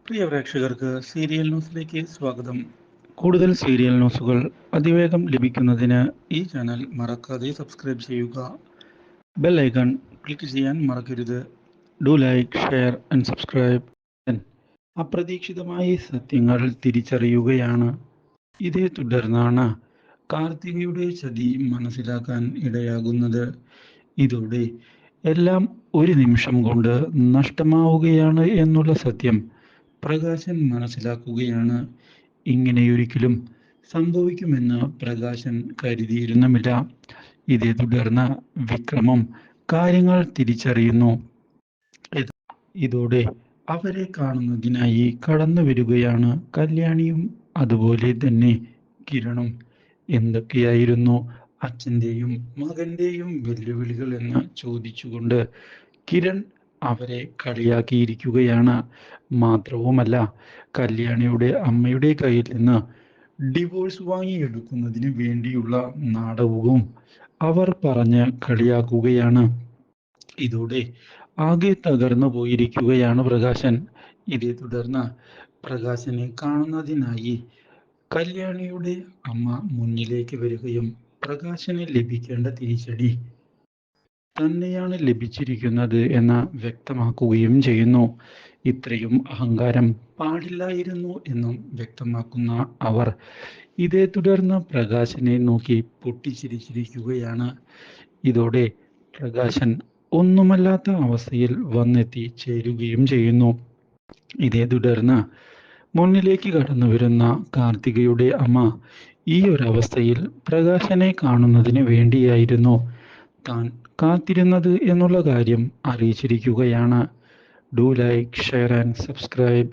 പ്രിയ പ്രേക്ഷകർക്ക് സീരിയൽ ന്യൂസിലേക്ക് സ്വാഗതം. കൂടുതൽ സീരിയൽ ന്യൂസുകൾ അതിവേഗം ലഭിക്കുന്നതിന് ഈ ചാനൽ മറക്കാതെ സബ്സ്ക്രൈബ് ചെയ്യുക. ബെൽ ഐക്കൺ ക്ലിക്ക് ചെയ്യാൻ മറക്കരുത്. Do like, share and subscribe. അപ്രതീക്ഷിതമായി സത്യങ്ങൾ തിരിച്ചറിയുകയാണ്. ഇതേ തുടർന്നാണ് കാർത്തികയുടെ ചതി മനസ്സിലാക്കാൻ ഇടയാകുന്നത്. ഇതോടെ എല്ലാം ഒരു നിമിഷം കൊണ്ട് നഷ്ടമാവുകയാണ് എന്നുള്ള സത്യം പ്രകാശൻ മനസ്സിലാക്കുകയാണ്. ഇങ്ങനെയൊരിക്കലും സംഭവിക്കുമെന്ന് പ്രകാശൻ കരുതിയിരുന്നുമില്ല. ഇതേ തുടർന്ന് വിക്രമം കാര്യങ്ങൾ തിരിച്ചറിയുന്നു. ഇതോടെ അവരെ കാണുന്നതിനായി കടന്നു വരികയാണ് കല്യാണിയും അതുപോലെ തന്നെ കിരണും. എന്തൊക്കെയായിരുന്നു അച്ഛൻ്റെയും മകൻ്റെയും വെല്ലുവിളികൾ എന്ന് ചോദിച്ചുകൊണ്ട് കിരൺ അവരെ കളിയാക്കിയിരിക്കുകയാണ്. മാത്രവുമല്ല, കല്യാണിയുടെ അമ്മയുടെ കയ്യിൽ നിന്ന് ഡിവോഴ്സ് വാങ്ങിയെടുക്കുന്നതിന് വേണ്ടിയുള്ള നാടകവും അവർ പറഞ്ഞ് കളിയാക്കുകയാണ്. ഇതോടെ ആകെ തകർന്നു പോയിരിക്കുകയാണ് പ്രകാശൻ. ഇതേ തുടർന്ന് പ്രകാശനെ കാണുന്നതിനായി കല്യാണിയുടെ അമ്മ മുന്നിലേക്ക് വരികയും പ്രകാശന് ലഭിക്കേണ്ട തിരിച്ചടി തന്നെയാണ് ലഭിച്ചിരിക്കുന്നത് എന്ന് വ്യക്തമാക്കുകയും ചെയ്യുന്നു. ഇത്രയും അഹങ്കാരം പാടില്ലായിരുന്നു എന്നും വ്യക്തമാക്കുന്ന അവർ ഇതേ തുടർന്ന് പ്രകാശനെ നോക്കി പൊട്ടിച്ചിരിച്ചിരിക്കുകയാണ്. ഇതോടെ പ്രകാശൻ ഒന്നുമല്ലാത്ത അവസ്ഥയിൽ വന്നെത്തി ചേരുകയും ചെയ്യുന്നു. ഇതേ തുടർന്ന് മുന്നിലേക്ക് കടന്നു വരുന്ന കാർത്തികയുടെ അമ്മ ഈ ഒരവസ്ഥയിൽ പ്രകാശനെ കാണുന്നതിന് വേണ്ടിയായിരുന്നു താൻ കാത്തിരുന്നത് എന്നുള്ള കാര്യം അറിയിച്ചിരിക്കുകയാണ്. Do like, share and subscribe.